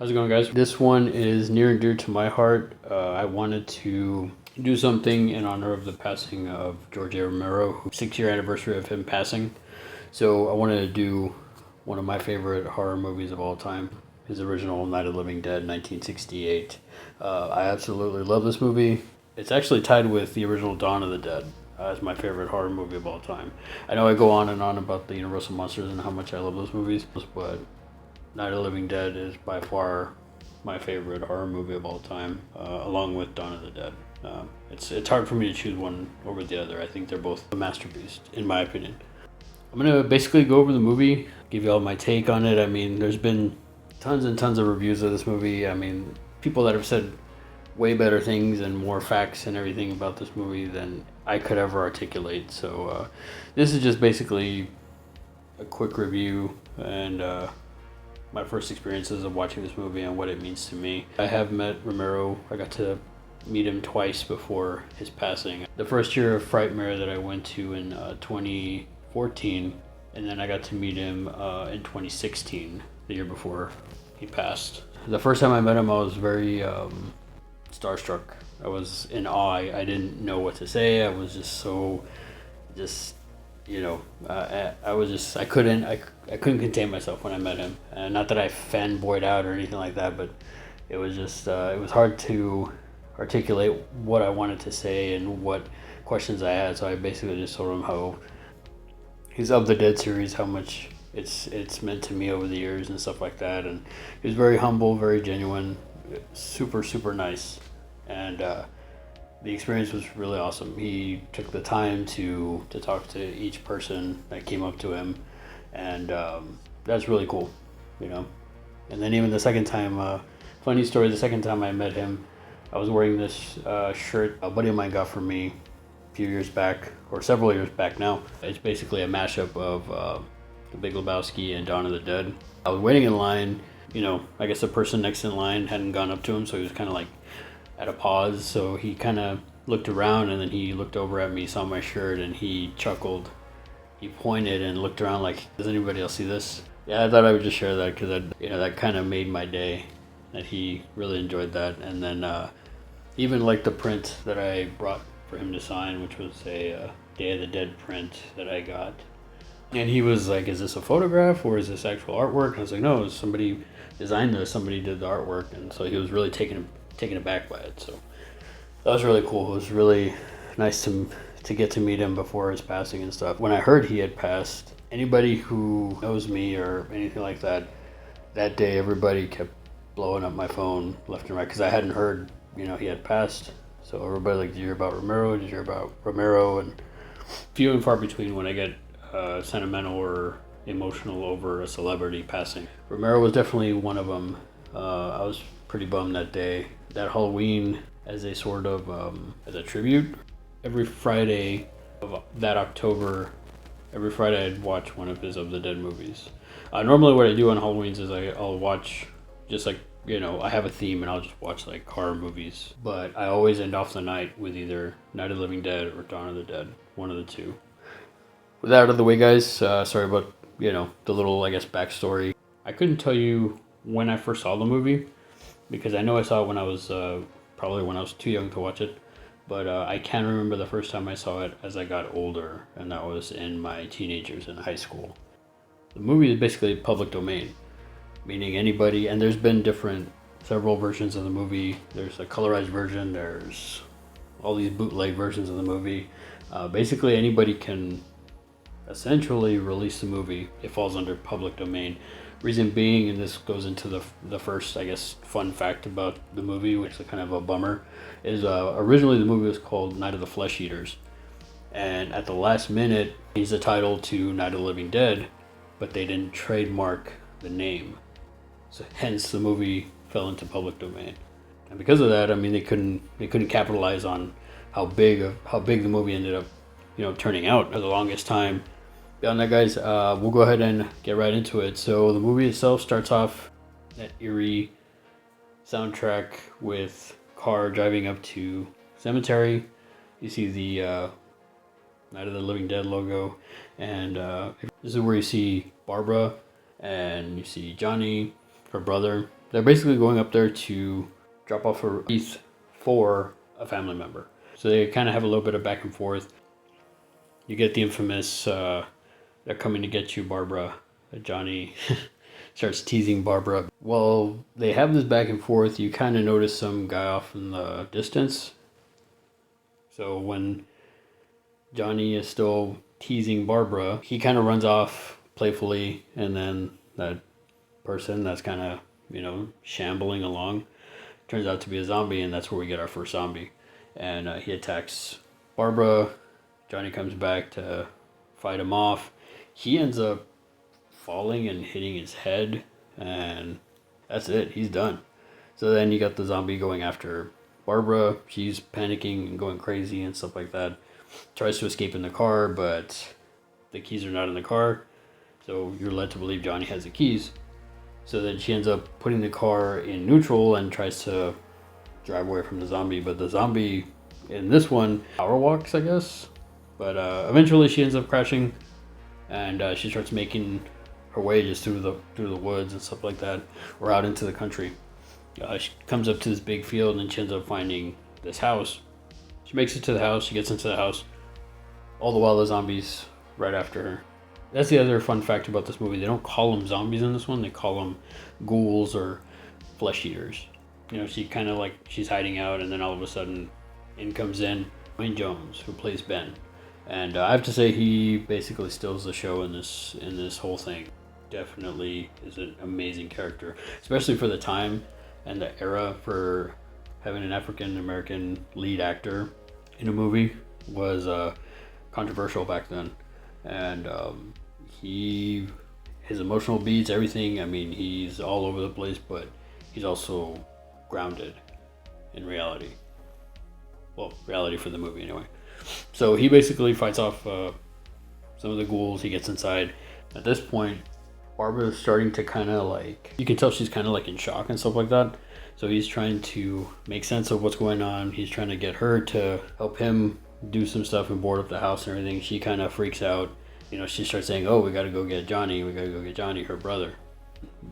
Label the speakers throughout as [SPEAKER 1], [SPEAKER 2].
[SPEAKER 1] How's it going, guys? This one is near and dear to my heart. I wanted to do something in honor of the passing of George A. Romero, 6-year anniversary of him passing. So I wanted to do one of my favorite horror movies of all time, his original Night of the Living Dead, 1968. I absolutely love this movie. It's actually tied with the original Dawn of the Dead as my favorite horror movie of all time. I know I go on and on about the Universal Monsters and how much I love those movies, but Night of the Living Dead is by far my favorite horror movie of all time, along with Dawn of the Dead. It's hard for me to choose one over the other. I think they're both a masterpiece, in my opinion. I'm gonna basically go over the movie, give you all my take on it. I mean, there's been tons and tons of reviews of this movie. I mean, people that have said way better things and more facts and everything about this movie than I could ever articulate. So this is just basically a quick review and my first experiences of watching this movie and what it means to me. I have met Romero. I got to meet him twice before his passing. The first year of Frightmare that I went to in 2014, and then I got to meet him in 2016, the year before he passed. The first time I met him, I was very starstruck. I was in awe. I didn't know what to say. I was just so, I couldn't contain myself when I met him. And not that I fanboyed out or anything like that, but it was just, it was hard to articulate what I wanted to say and what questions I had. So I basically just told him how his Of the Dead series, how much it's meant to me over the years and stuff like that. And he was very humble, very genuine, super, super nice. And the experience was really awesome. He took the time to talk to each person that came up to him, and that's really cool, you know. And then even the second time, funny story, the second time I met him, I was wearing this shirt a buddy of mine got for me a few years back, or several years back now. It's basically a mashup of The Big Lebowski and Dawn of the Dead. I was waiting in line, you know, I guess the person next in line hadn't gone up to him, so he was kind of like at a pause. So he kind of looked around, and then he looked over at me, saw my shirt, and he chuckled. He pointed and looked around like, does anybody else see this? Yeah, I thought I would just share that because that kind of made my day, that he really enjoyed that. And then even like the print that I brought for him to sign, which was a Day of the Dead print that I got. And he was like, is this a photograph or is this actual artwork? And I was like, no, somebody designed this, somebody did the artwork. And so he was really taken aback by it. So that was really cool. It was really nice to get to meet him before his passing and stuff. When I heard he had passed, anybody who knows me or anything like that, that day everybody kept blowing up my phone left and right because I hadn't heard, he had passed. So everybody like, did you hear about Romero? Did you hear about Romero? And few and far between when I get sentimental or emotional over a celebrity passing. Romero was definitely one of them. I was pretty bummed that day. That Halloween, as a sort of as a tribute, every Friday of that October, every Friday I'd watch one of his Of the Dead movies. Normally what I do on Halloweens is I'll watch just like, I have a theme and I'll just watch like horror movies. But I always end off the night with either Night of the Living Dead or Dawn of the Dead, one of the two. With that out of the way, guys, sorry about, the little, I guess, backstory. I couldn't tell you when I first saw the movie because I know I saw it when I was, probably when I was too young to watch it. But I can remember the first time I saw it as I got older, and that was in my teenagers in high school. The movie is basically public domain, meaning anybody, and there's been several versions of the movie. There's a colorized version, there's all these bootleg versions of the movie. Basically anybody can essentially release the movie. It falls under public domain. Reason being, and this goes into the first, I guess, fun fact about the movie, which is kind of a bummer, is originally the movie was called Night of the Flesh Eaters. And at the last minute, changed the title to Night of the Living Dead, but they didn't trademark the name. So hence the movie fell into public domain. And because of that, I mean, they couldn't capitalize on how big the movie ended up, turning out for the longest time. Beyond that, guys, we'll go ahead and get right into it. So the movie itself starts off that eerie soundtrack with car driving up to cemetery. You see the Night of the Living Dead logo, and this is where you see Barbara and you see Johnny her brother. They're basically going up there to drop off her wreath for a family member. So they kind of have a little bit of back and forth. You get the infamous, they're coming to get you, Barbara. Johnny starts teasing Barbara. Well, they have this back and forth. You kind of notice some guy off in the distance. So when Johnny is still teasing Barbara, he kind of runs off playfully, and then that person that's kind of, shambling along turns out to be a zombie, and that's where we get our first zombie. And he attacks Barbara. Johnny comes back to fight him off. He ends up falling and hitting his head, and that's it. He's done. So then you got the zombie going after Barbara. She's panicking and going crazy and stuff like that. Tries to escape in the car, but the keys are not in the car. So you're led to believe Johnny has the keys. So then she ends up putting the car in neutral and tries to drive away from the zombie. But the zombie in this one power walks, I guess. But eventually she ends up crashing, and she starts making her way just through the woods and stuff like that, or out into the country. She comes up to this big field, and she ends up finding this house. She makes it to the house. She gets into the house. All the while, the zombies right after her. That's the other fun fact about this movie. They don't call them zombies in this one. They call them ghouls or flesh eaters. She kind of she's hiding out, and then all of a sudden, in comes Duane Jones, who plays Ben. And I have to say, he basically steals the show in this whole thing. Definitely is an amazing character, especially for the time and the era. For having an African American lead actor in a movie was controversial back then. And his emotional beats, everything. I mean, he's all over the place, but he's also grounded in reality. Well, reality for the movie anyway. So he basically fights off some of the ghouls. He gets inside. At this point, Barbara's starting to kind of you can tell she's kind of in shock and stuff like that. So he's trying to make sense of what's going on. He's trying to get her to help him do some stuff and board up the house and everything. She kind of freaks out. She starts saying, "Oh, we got to go get Johnny. We got to go get Johnny, her brother."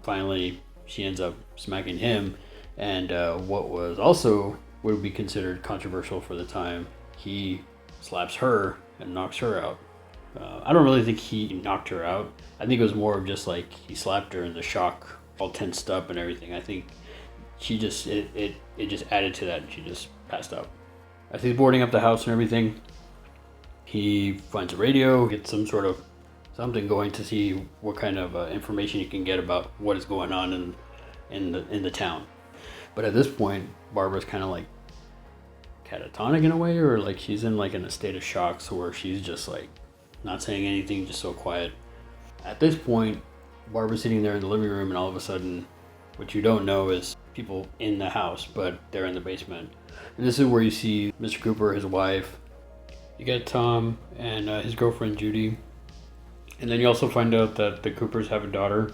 [SPEAKER 1] Finally, she ends up smacking him. And what was also would be considered controversial for the time, he slaps her and knocks her out. I don't really think he knocked her out. I think it was more of just he slapped her and the shock all tensed up and everything. I think she just, it just added to that, and she just passed out. As he's boarding up the house and everything, he finds a radio, gets some sort of something going to see what kind of information he can get about what is going on in the town. But at this point, Barbara's kind of catatonic in a way, or she's in in a state of shock, so where she's just not saying anything, just so quiet. At this point, Barbara's sitting there in the living room, and all of a sudden, what you don't know is people in the house, but they're in the basement. And this is where you see Mr. Cooper, his wife. You get Tom and his girlfriend Judy, and then you also find out that the Coopers have a daughter,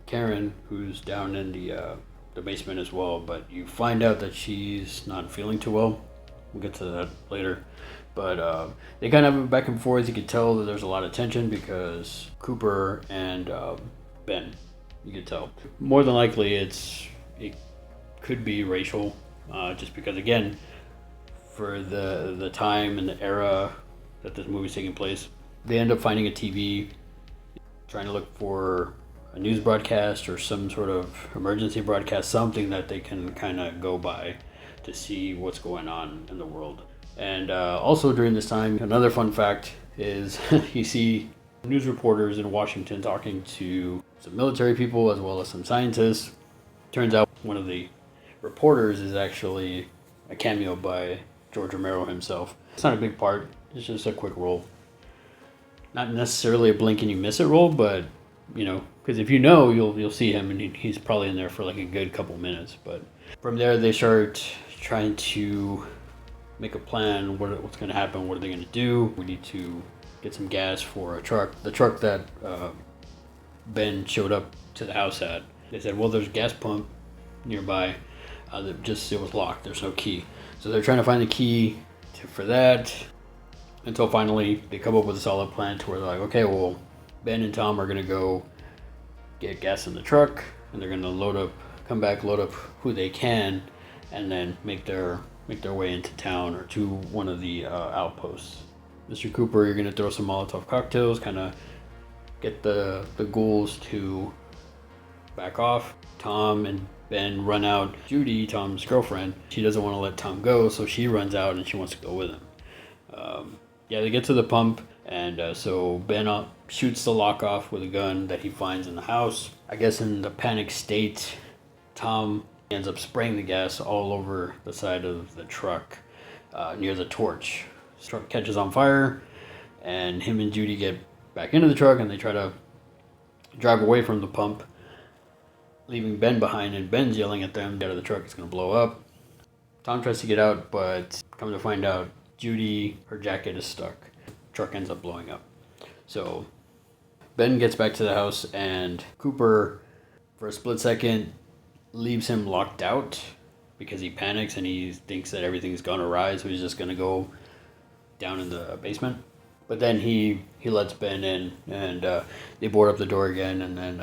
[SPEAKER 1] Karen, who's down in the basement as well. But you find out that she's not feeling too well. We'll get to that later. But they kind of have a back and forth. You could tell that there's a lot of tension because Cooper and Ben, you could tell. More than likely, it could be racial, just because, again, for the time and the era that this movie's taking place, they end up finding a TV, trying to look for a news broadcast or some sort of emergency broadcast, something that they can kind of go by to see what's going on in the world. And also during this time, another fun fact is you see news reporters in Washington talking to some military people as well as some scientists. Turns out one of the reporters is actually a cameo by George Romero himself. It's not a big part, it's just a quick role. Not necessarily a blink and you miss it role, but because if you'll see him, and he's probably in there for a good couple minutes. But from there, they start trying to make a plan. What's going to happen? What are they going to do? We need to get some gas for a truck. The truck that Ben showed up to the house at. They said, well, there's a gas pump nearby. It was locked. There's no key. So they're trying to find the key for that. Until finally they come up with a solid plan to where they're like, okay, well, Ben and Tom are going to go get gas in the truck. and they're gonna come back, load up who they can, and then make their way into town or to one of the outposts. Mr. Cooper, you're gonna throw some Molotov cocktails, kind of get the ghouls to back off. Tom and Ben run out. Judy, Tom's girlfriend, she doesn't want to let Tom go, so she runs out and she wants to go with him. They get to the pump, and so Ben shoots the lock off with a gun that he finds in the house. I guess in the panic state, Tom ends up spraying the gas all over the side of the truck near the torch. The truck catches on fire, and him and Judy get back into the truck, and they try to drive away from the pump, leaving Ben behind, and Ben's yelling at them, "Get out of the truck, it's going to blow up." Tom tries to get out, but come to find out, Judy, her jacket is stuck. Truck ends up blowing up. So Ben gets back to the house, and Cooper, for a split second, leaves him locked out because he panics and he thinks that everything's gone awry, so he's just going to go down in the basement. But then he lets Ben in, and they board up the door again, and then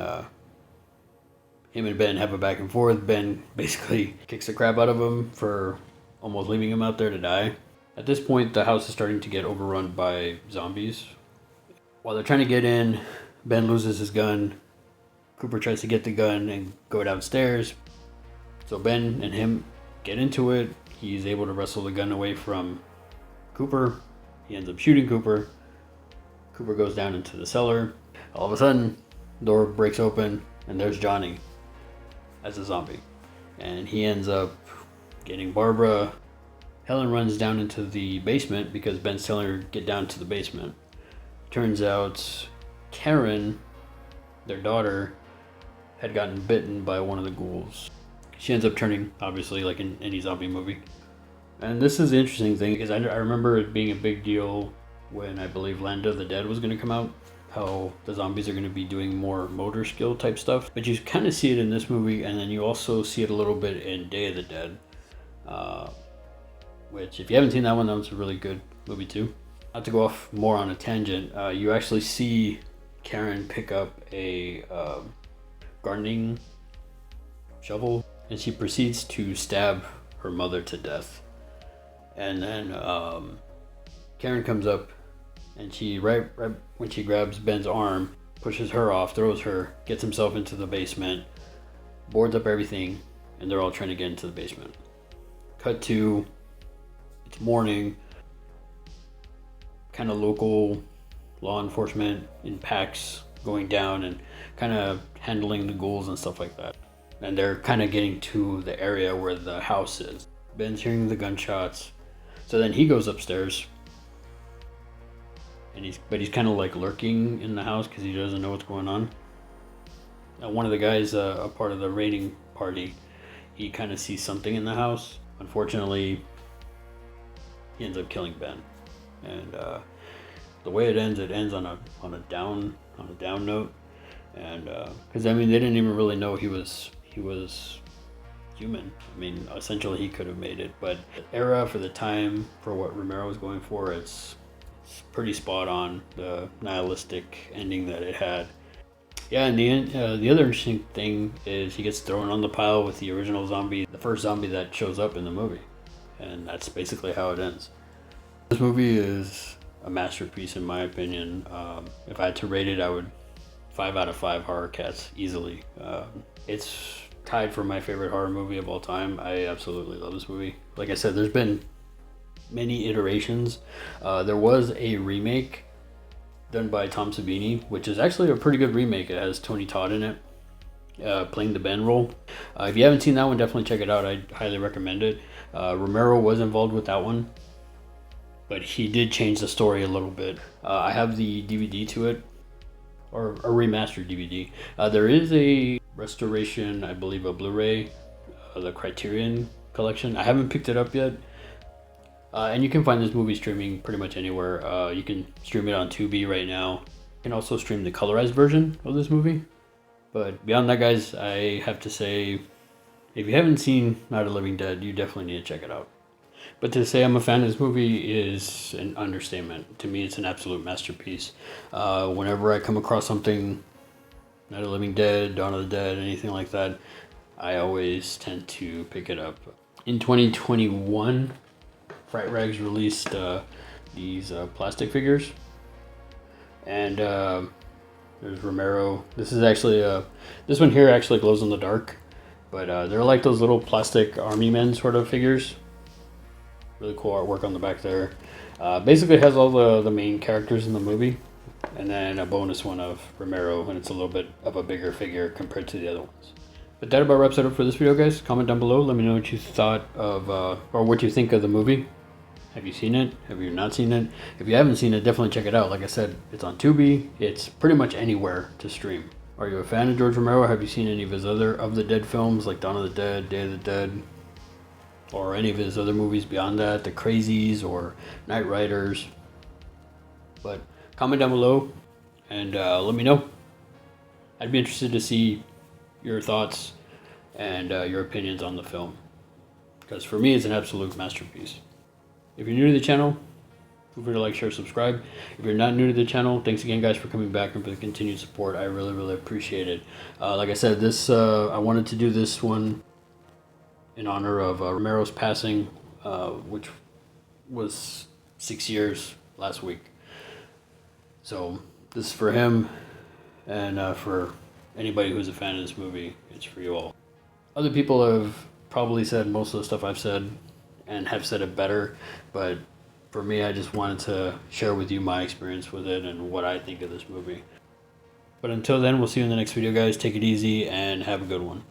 [SPEAKER 1] him and Ben have a back and forth. Ben basically kicks the crap out of him for almost leaving him out there to die. At this point, the house is starting to get overrun by zombies. While they're trying to get in, Ben loses his gun. Cooper tries to get the gun and go downstairs. So Ben and him get into it. He's able to wrestle the gun away from Cooper. He ends up shooting Cooper. Cooper goes down into the cellar. All of a sudden, the door breaks open, and there's Johnny as a zombie. And he ends up getting Barbara. Helen runs down into the basement because Ben's telling her to get down to the basement. Turns out Karen, their daughter, had gotten bitten by one of the ghouls. She ends up turning, obviously, like in any zombie movie. And this is the interesting thing, because I remember it being a big deal when I believe Land of the Dead was going to come out, how the zombies are going to be doing more motor skill type stuff. But you kind of see it in this movie, and then you also see it a little bit in Day of the Dead. Which, if you haven't seen that one, that was a really good movie too. Not to go off more on a tangent, you actually see Karen pick up a gardening shovel, and she proceeds to stab her mother to death. And then Karen comes up, and she right when she grabs Ben's arm, pushes her off, throws her, gets himself into the basement, boards up everything, and they're all trying to get into the basement. Cut to, it's morning, kind of local law enforcement in packs going down and kind of handling the ghouls and stuff like that. And they're kind of getting to the area where the house is. Ben's hearing the gunshots, so then he goes upstairs, and he's kind of like lurking in the house because he doesn't know what's going on. One of the guys, a part of the raiding party, he kind of sees something in the house. Unfortunately, he ends up killing Ben, and the way it ends on a down note, and because I mean they didn't even really know he was human. I mean, essentially he could have made it, but the era for the time for what Romero was going for, it's pretty spot on, the nihilistic ending that it had. Yeah, and the other interesting thing is he gets thrown on the pile with the original zombie, the first zombie that shows up in the movie, and that's basically how it ends. This movie is a masterpiece in my opinion. If I had to rate it, I would 5 out of 5 horror cats easily. It's tied for my favorite horror movie of all time. I absolutely love this movie. Like I said, there's been many iterations. There was a remake done by Tom Savini, which is actually a pretty good remake. It has Tony Todd in it, playing the Ben role. If you haven't seen that one, definitely check it out. I highly recommend it. Romero was involved with that one, but he did change the story a little bit. I have the DVD to it, or a remastered DVD. There is a restoration, I believe, a Blu-ray, the Criterion collection. I haven't picked it up yet. And you can find this movie streaming pretty much anywhere. You can stream it on Tubi right now. You can also stream the colorized version of this movie. But beyond that, guys, I have to say, if you haven't seen Night of the Living Dead, you definitely need to check it out. But to say I'm a fan of this movie is an understatement. To me, it's an absolute masterpiece. Whenever I come across something Night of the Living Dead, Dawn of the Dead, anything like that, I always tend to pick it up. In 2021, Fright Rags released these plastic figures, and there's Romero. This is actually this one here actually glows in the dark, but they're like those little plastic army men sort of figures. Really cool artwork on the back there. Basically has all the main characters in the movie, and then a bonus one of Romero, and it's a little bit of a bigger figure compared to the other ones. But that about wraps it up for this video, guys. Comment down below. Let me know what you thought of, or what you think of the movie. Have you seen it? Have you not seen it? If you haven't seen it, definitely check it out. Like I said, it's on Tubi. It's pretty much anywhere to stream. Are you a fan of George Romero? Have you seen any of his other of the Dead films, like Dawn of the Dead, Day of the Dead, or any of his other movies beyond that, The Crazies or Night Riders? But comment down below and let me know. I'd be interested to see your thoughts and your opinions on the film, because for me it's an absolute masterpiece. If you're new to the channel, feel free to like, share, subscribe. If you're not new to the channel, thanks again, guys, for coming back and for the continued support. I really appreciate it. Like I said, this I wanted to do this one in honor of Romero's passing, which was 6 years last week. So this is for him, and for anybody who's a fan of this movie, it's for you all. Other people have probably said most of the stuff I've said and have said it better, but for me, I just wanted to share with you my experience with it and what I think of this movie. But until then, we'll see you in the next video, guys. Take it easy and have a good one.